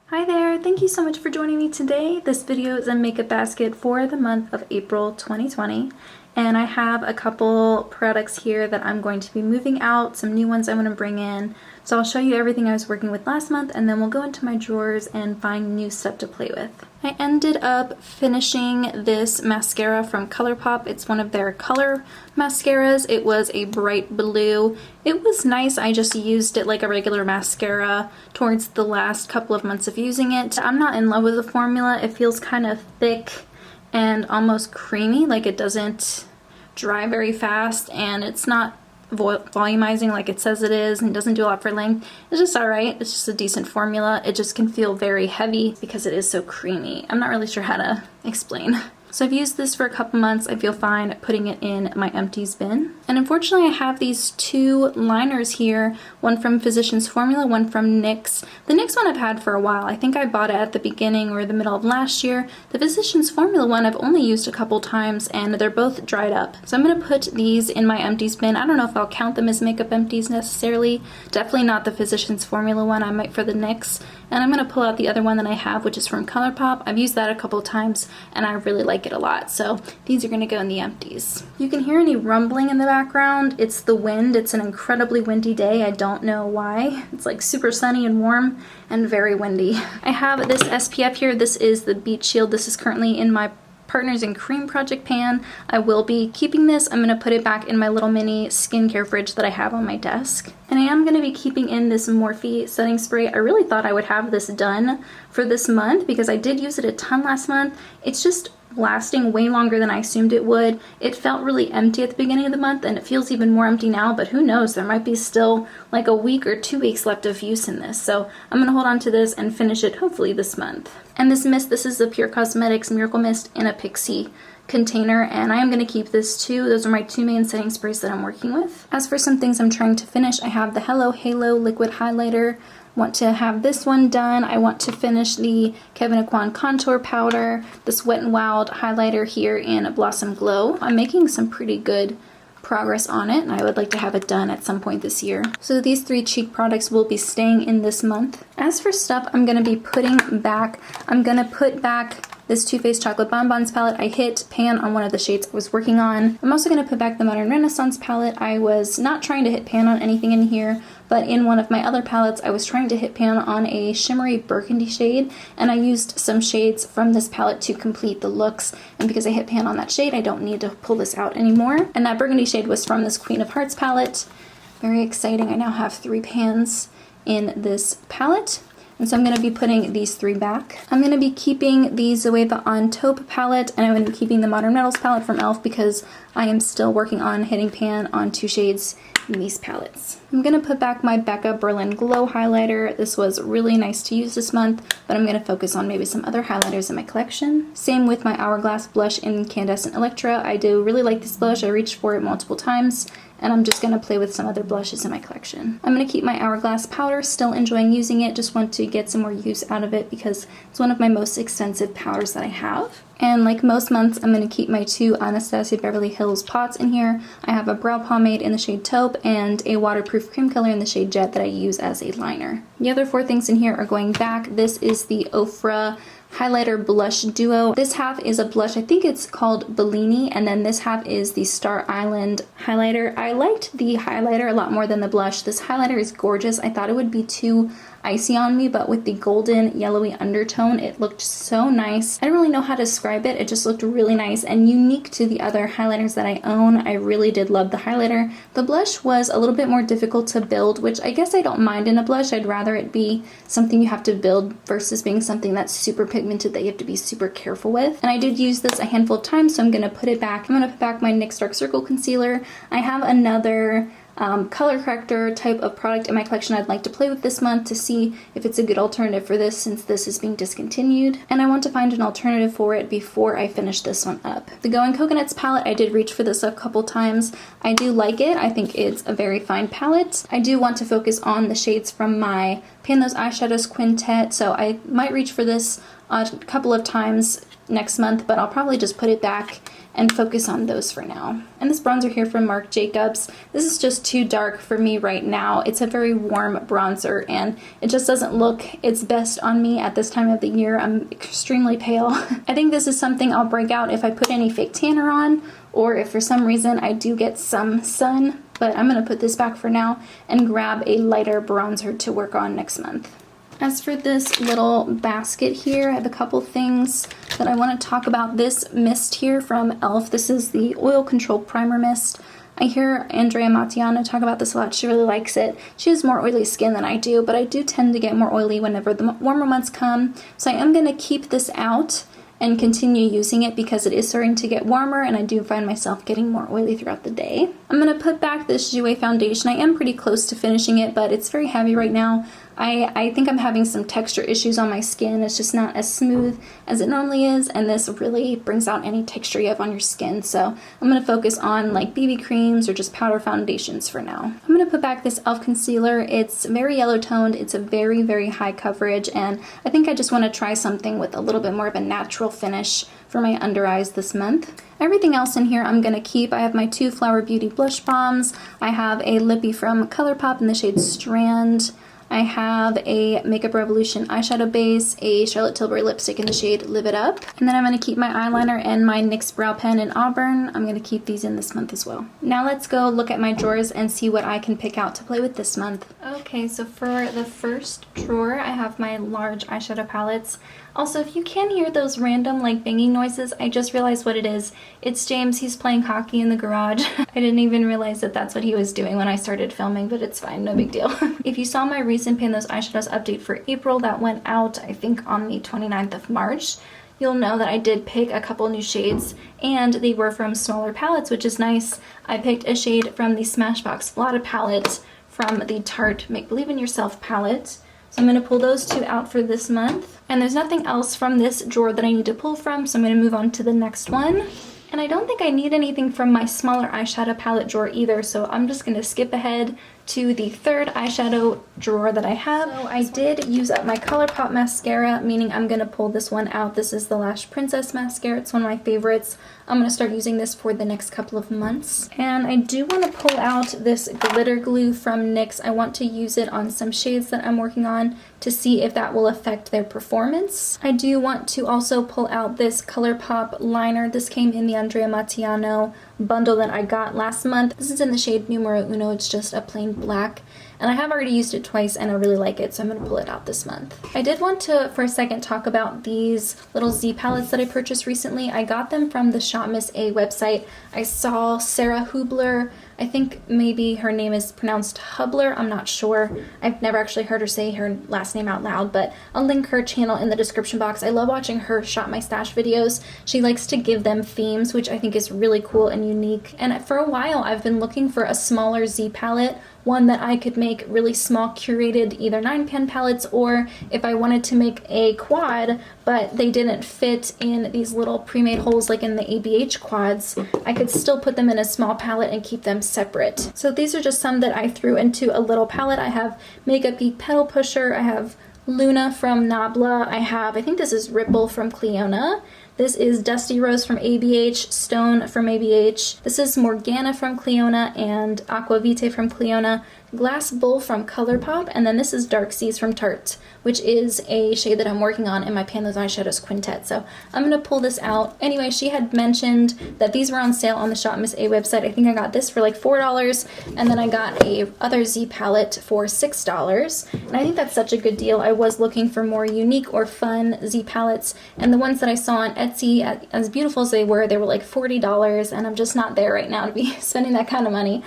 Hi there, thank you so much for joining me today. This video is a makeup basket for the month of April 2020, and I have a couple products here that I'm going to be moving out, some new ones I'm going to bring in. So I'll show you everything I was working with last month, and then we'll go into my drawers and find new stuff to play with. I ended up finishing this mascara from ColourPop. It's one of their color mascaras. It was a bright blue. It was nice. I just used it like a regular mascara towards the last couple of months of using it. I'm not in love with the formula. It feels kind of thick and almost creamy, like it doesn't dry very fast, and it's not volumizing like it says it is, and it doesn't do a lot for length. It's just alright. It's just a decent formula. It just can feel very heavy because it is so creamy. I'm not really sure how to explain. So I've used this for a couple months. I feel fine putting it in my empties bin. And unfortunately I have these two liners here, one from Physicians Formula, one from NYX. The NYX one I've had for a while. I think I bought it at the beginning or the middle of last year. The Physicians Formula one I've only used a couple times and they're both dried up. So I'm going to put these in my empties bin. I don't know if I'll count them as makeup empties necessarily. Definitely not the Physicians Formula one. I might for the NYX. And I'm going to pull out the other one that I have, which is from ColourPop. I've used that a couple times and I really like it a lot. So these are going to go in the empties. You can hear any rumbling in the background. It's the wind. It's an incredibly windy day. I don't know why. It's like super sunny and warm and very windy. I have this SPF here. This is the Beach Shield. This is currently in my Partners in Cream project pan. I will be keeping this. I'm going to put it back in my little mini skincare fridge that I have on my desk. And I am going to be keeping in this Morphe setting spray. I really thought I would have this done for this month because I did use it a ton last month. It's just lasting way longer than I assumed it would. It felt really empty at the beginning of the month and it feels even more empty now, but who knows, there might be still like a week or 2 weeks left of use in this. So I'm going to hold on to this and finish it hopefully this month. And this mist, this is the Pure Cosmetics Miracle Mist in a Pixie container, and I am going to keep this too. Those are my two main setting sprays that I'm working with. As for some things I'm trying to finish, I have the Hello Halo liquid highlighter. Want to have this one done. I want to finish the Kevyn Aucoin contour powder, this Wet n Wild highlighter here in Blossom Glow. I'm making some pretty good progress on it and I would like to have it done at some point this year. So these three cheek products will be staying in this month. As for stuff I'm going to be putting back, I'm going to put back this Too Faced Chocolate Bonbons palette. I hit pan on one of the shades I was working on. I'm also going to put back the Modern Renaissance palette. I was not trying to hit pan on anything in here, but in one of my other palettes I was trying to hit pan on a shimmery burgundy shade, and I used some shades from this palette to complete the looks, and because I hit pan on that shade I don't need to pull this out anymore. And that burgundy shade was from this Queen of Hearts palette. Very exciting. I now have 3 pans in this palette. And so I'm going to be putting these 3 back. I'm going to be keeping the Zoeva On Taupe palette, and I'm going to be keeping the Modern Metals palette from e.l.f. because I am still working on hitting pan on 2 shades in these palettes. I'm going to put back my Becca Berlin Glow highlighter. This was really nice to use this month, but I'm going to focus on maybe some other highlighters in my collection. Same with my Hourglass blush in Incandescent Electra. I do really like this blush. I reached for it multiple times, and I'm just going to play with some other blushes in my collection. I'm going to keep my Hourglass powder, still enjoying using it, just want to get some more use out of it because it's one of my most expensive powders that I have. And like most months, I'm going to keep my 2 Anastasia Beverly Hills pots in here. I have a brow pomade in the shade Taupe and a waterproof cream color in the shade Jet that I use as a liner. The other 4 things in here are going back. This is the Ofra highlighter blush duo. This half is a blush, I think it's called Bellini, and then this half is the Star Island highlighter. I liked the highlighter a lot more than the blush. This highlighter is gorgeous. I thought it would be too icy on me, but with the golden yellowy undertone it looked so nice. I don't really know how to describe it. It just looked really nice and unique to the other highlighters that I own. I really did love the highlighter. The blush was a little bit more difficult to build, which I guess I don't mind in a blush. I'd rather it be something you have to build versus being something that's super pigmented that you have to be super careful with. And I did use this a handful of times, so I'm going to put it back. I'm going to put back my NYX Dark Circle Concealer. I have another color corrector type of product in my collection I'd like to play with this month to see if it's a good alternative for this since this is being discontinued, and I want to find an alternative for it before I finish this one up. The Going Coconuts palette, I did reach for this a couple times. I do like it. I think it's a very fine palette. I do want to focus on the shades from my Pan Those Eyeshadows quintet, so I might reach for this a couple of times next month, but I'll probably just put it back and focus on those for now. And this bronzer here from Marc Jacobs, this is just too dark for me right now. It's a very warm bronzer and it just doesn't look its best on me at this time of the year. I'm extremely pale. I think this is something I'll break out if I put any fake tanner on, or if for some reason I do get some sun, but I'm gonna put this back for now and grab a lighter bronzer to work on next month. As for this little basket here, I have a couple things that I want to talk about. This mist here from e.l.f. This is the Oil Control Primer Mist. I hear Andrea Mattiano talk about this a lot. She really likes it. She has more oily skin than I do, but I do tend to get more oily whenever the warmer months come. So I am going to keep this out and continue using it because it is starting to get warmer and I do find myself getting more oily throughout the day. I'm going to put back this Jouer foundation. I am pretty close to finishing it, but it's very heavy right now. I think I'm having some texture issues on my skin. It's just not as smooth as it normally is, and this really brings out any texture you have on your skin. So I'm going to focus on like BB creams or just powder foundations for now. I'm going to put back this e.l.f. concealer. It's very yellow toned. It's a very, very high coverage, and I think I just want to try something with a little bit more of a natural finish for my under eyes this month. Everything else in here I'm going to keep. I have my 2 Flower Beauty blush bombs. I have a lippy from ColourPop in the shade Strand. I have a Makeup Revolution eyeshadow base, a Charlotte Tilbury lipstick in the shade Live It Up, and then I'm going to keep my eyeliner and my NYX brow pen in Auburn. I'm going to keep these in this month as well. Now let's go look at my drawers and see what I can pick out to play with this month. Okay, so for the first drawer, I have my large eyeshadow palettes. Also, if you can hear those random like banging noises, I just realized what it is. It's James. He's playing hockey in the garage. I didn't even realize that that's what he was doing when I started filming, but it's fine, no big deal. If you saw my recent Pan Those Eyeshadows update for April, that went out I think on the 29th of March, you'll know that I did pick a couple new shades and they were from smaller palettes, which is nice. I picked a shade from the Smashbox Flotta palette from the Tarte Make Believe in Yourself palette. So I'm going to pull those 2 out for this month. And there's nothing else from this drawer that I need to pull from, so I'm going to move on to the next one. And I don't think I need anything from my smaller eyeshadow palette drawer either, so I'm just going to skip ahead to the third eyeshadow drawer that I have. So I did use up my ColourPop mascara, meaning I'm going to pull this one out. This is the Lash Princess mascara. It's one of my favorites. I'm going to start using this for the next couple of months. And I do want to pull out this glitter glue from NYX. I want to use it on some shades that I'm working on to see if that will affect their performance. I do want to also pull out this ColourPop liner. This came in the Andrea Mattiano bundle that I got last month. This is in the shade Numero Uno. It's just a plain black, and I have already used it twice and I really like it, so I'm going to pull it out this month. I did want to for a second talk about these little Z palettes that I purchased recently. I got them from the Shop Miss A website. I saw Sarah Hubler, I think maybe her name is pronounced Hubler, I'm not sure. I've never actually heard her say her last name out loud, but I'll link her channel in the description box. I love watching her Shop My Stash videos. She likes to give them themes, which I think is really cool and unique. And for a while I've been looking for a smaller Z palette, one that I could make really small curated either 9-pan palettes, or if I wanted to make a quad but they didn't fit in these little pre-made holes like in the ABH quads, I could still put them in a small palette and keep them separate. So these are just some that I threw into a little palette. I have Makeup Geek Pedal Pusher, I have Luna from Nabla, I think this is Ripple from Cleona, this is Dusty Rose from ABH, Stone from ABH, this is Morgana from Cleona, and Aquavite from Cleona, Glass Bull from ColourPop, and then this is Dark Seas from Tarte, which is a shade that I'm working on in my Pan Those Eyeshadows quintet. So I'm going to pull this out. Anyway, she had mentioned that these were on sale on the Shop Miss A website. I think I got this for like $4, and then I got a other Z palette for $6, and I think that's such a good deal. I was looking for more unique or fun Z palettes, and the ones that I saw on Etsy, as beautiful as they were like $40, and I'm just not there right now to be spending that kind of money.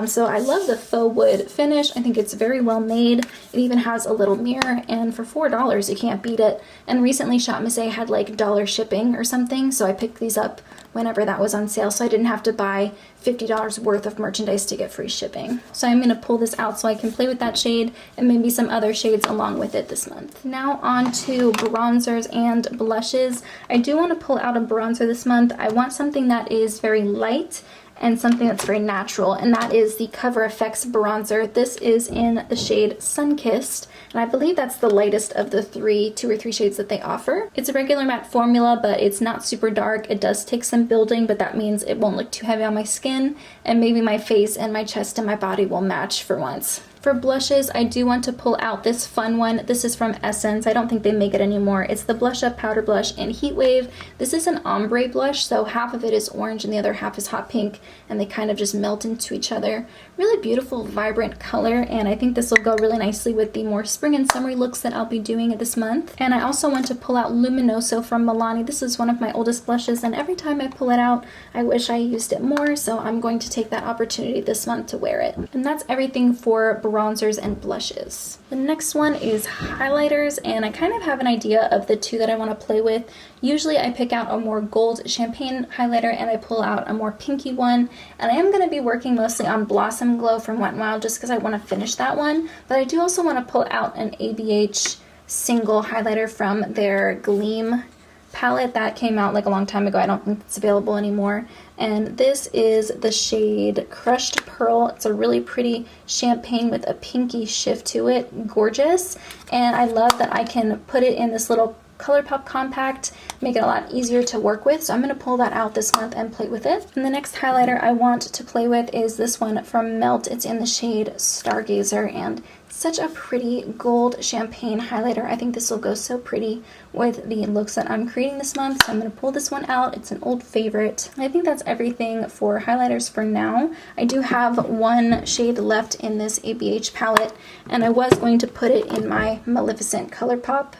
So I love the faux wood finish. I think it's very well made. It even has a little mirror, and for $4 you can't beat it. And recently Shop Miss A had like dollar shipping or something, so I picked these up whenever that was on sale, so I didn't have to buy $50 worth of merchandise to get free shipping. So I'm going to pull this out so I can play with that shade and maybe some other shades along with it this month. Now on to bronzers and blushes. I do want to pull out a bronzer this month. I want something that is very light and something that's very natural, and that is the Cover FX bronzer. This is in the shade Sunkissed, and I believe that's the lightest of the two or three shades that they offer. It's a regular matte formula, but it's not super dark. It does take some building, but that means it won't look too heavy on my skin, and maybe my face and my chest and my body will match for once. For blushes, I do want to pull out this fun one. This is from Essence. I don't think they make it anymore. It's the Blush Up Powder Blush in Heat Wave. This is an ombre blush, so half of it is orange and the other half is hot pink, and they kind of just melt into each other. Really beautiful, vibrant color, and I think this will go really nicely with the more spring and summery looks that I'll be doing this month. And I also want to pull out Luminoso from Milani. This is one of my oldest blushes, and every time I pull it out, I wish I used it more, so I'm going to take that opportunity this month to wear it. And that's everything for bronzers and blushes. The next one is highlighters, and I kind of have an idea of the two that I want to play with. Usually I pick out a more gold champagne highlighter and I pull out a more pinky one, and I am going to be working mostly on Blossom Glow from Wet n Wild just because I want to finish that one, but I do also want to pull out an ABH single highlighter from their Gleam palette that came out like a long time ago. I don't think it's available anymore. And this is the shade Crushed Pearl. It's a really pretty champagne with a pinky shift to it. Gorgeous. And I love that I can put it in this little ColourPop compact, make it a lot easier to work with. So I'm going to pull that out this month and play with it. And the next highlighter I want to play with is this one from Melt. It's in the shade Stargazer, and such a pretty gold champagne highlighter. I think this will go so pretty with the looks that I'm creating this month. So I'm going to pull this one out. It's an old favorite. I think that's everything for highlighters for now. I do have one shade left in this ABH palette, and I was going to put it in my Maleficent ColourPop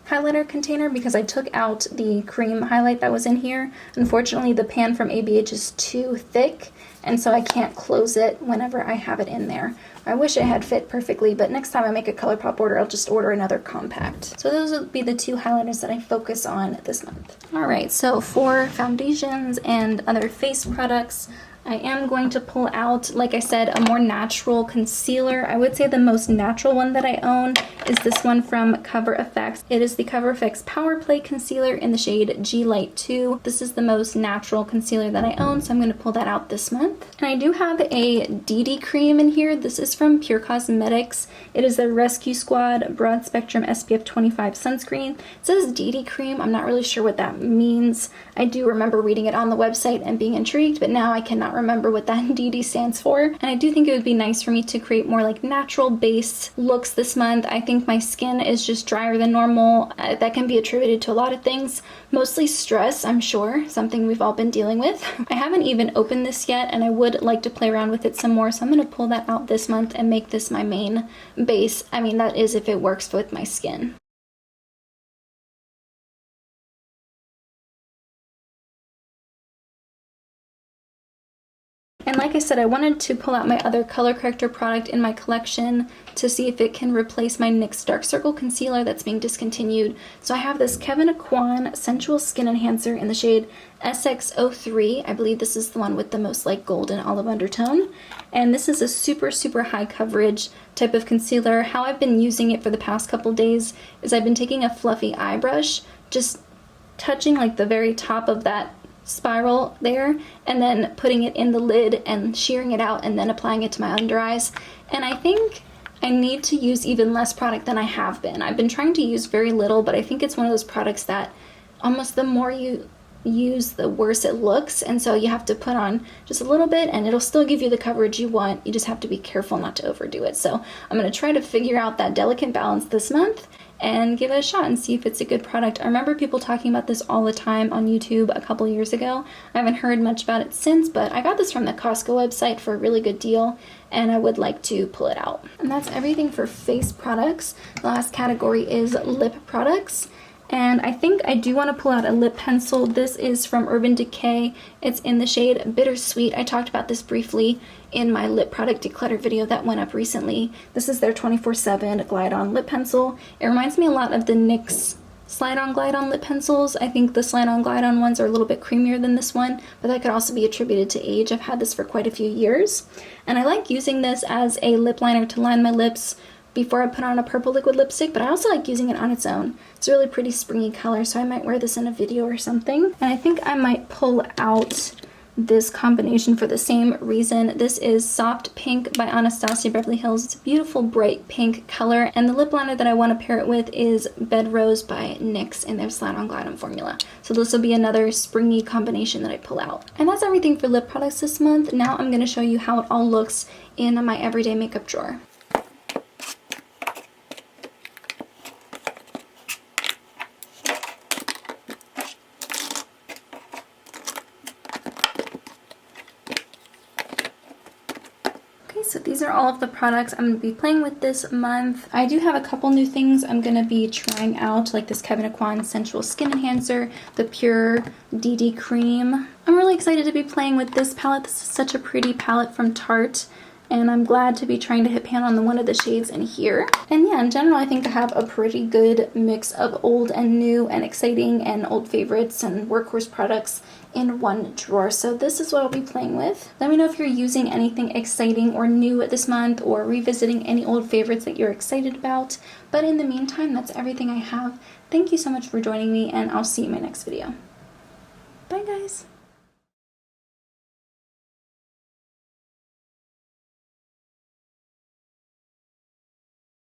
highlighter container because I took out the cream highlight that was in here. Unfortunately, the pan from ABH is too thick, and so I can't close it whenever I have it in there. I wish it had fit perfectly, but next time I make a ColourPop order, I'll just order another compact. So those will be the two highlighters that I focus on this month. Alright, so for foundations and other face products, I am going to pull out, like I said, a more natural concealer. I would say the most natural one that I own is this one from Cover FX. It is the Cover FX Power Play Concealer in the shade G Light 2. This is the most natural concealer that I own, so I'm going to pull that out this month. And I do have a DD cream in here. This is from Pure Cosmetics. It is the Rescue Squad Broad Spectrum SPF 25 sunscreen. It says DD cream. I'm not really sure what that means. I do remember reading it on the website and being intrigued, but now I cannot remember what that DD stands for. And I do think it would be nice for me to create more like natural base looks this month. I think my skin is just drier than normal. That can be attributed to a lot of things, mostly stress, I'm sure, something we've all been dealing with. I haven't even opened this yet, and I would like to play around with it some more, so I'm going to pull that out this month and make this my main base. I mean, that is if it works with my skin. And like I said, I wanted to pull out my other color corrector product in my collection to see if it can replace my NYX Dark Circle Concealer that's being discontinued. So I have this Kevyn Aucoin Sensual Skin Enhancer in the shade SX03. I believe this is the one with the most like golden olive undertone. And this is a super, super high coverage type of concealer. How I've been using it for the past couple days is I've been taking a fluffy eye brush, just touching like the very top of that spiral there, and then putting it in the lid and shearing it out and then applying it to my under eyes. And I think I need to use even less product than I have been. I've been trying to use very little, but I think it's one of those products that almost the more you use, the worse it looks, and so you have to put on just a little bit and it'll still give you the coverage you want. You just have to be careful not to overdo it. So I'm going to try to figure out that delicate balance this month and give it a shot and see if it's a good product. I remember people talking about this all the time on YouTube a couple years ago. I haven't heard much about it since, but I got this from the Costco website for a really good deal, and I would like to pull it out. And that's everything for face products. The last category is lip products. And I think I do want to pull out a lip pencil. This is from Urban Decay. It's in the shade Bittersweet. I talked about this briefly in my lip product declutter video that went up recently. This is their 24/7 Glide-On lip pencil. It reminds me a lot of the NYX Slide-On Glide-On lip pencils. I think the Slide-On Glide-On ones are a little bit creamier than this one, but that could also be attributed to age. I've had this for quite a few years, and I like using this as a lip liner to line my lips before I put on a purple liquid lipstick, but I also like using it on its own. It's a really pretty springy color, so I might wear this in a video or something. And I think I might pull out this combination for the same reason. This is Soft Pink by Anastasia Beverly Hills. It's a beautiful bright pink color, and the lip liner that I want to pair it with is Bed Rose by NYX in their Slat on Glidem formula. So this will be another springy combination that I pull out. And that's everything for lip products this month. Now I'm going to show you how it all looks in my everyday makeup drawer. So these are all of the products I'm going to be playing with this month. I do have a couple new things I'm going to be trying out, like this Kevyn Aucoin Sensual Skin Enhancer, the Pure DD Cream. I'm really excited to be playing with this palette. This is such a pretty palette from Tarte, and I'm glad to be trying to hit pan on one of the shades in here. And yeah, in general, I think I have a pretty good mix of old and new and exciting and old favorites and workhorse products in one drawer. So this is what I'll be playing with. Let me know if you're using anything exciting or new this month, or revisiting any old favorites that you're excited about. But in the meantime, that's everything I have. Thank you so much for joining me, and I'll see you in my next video. Bye guys!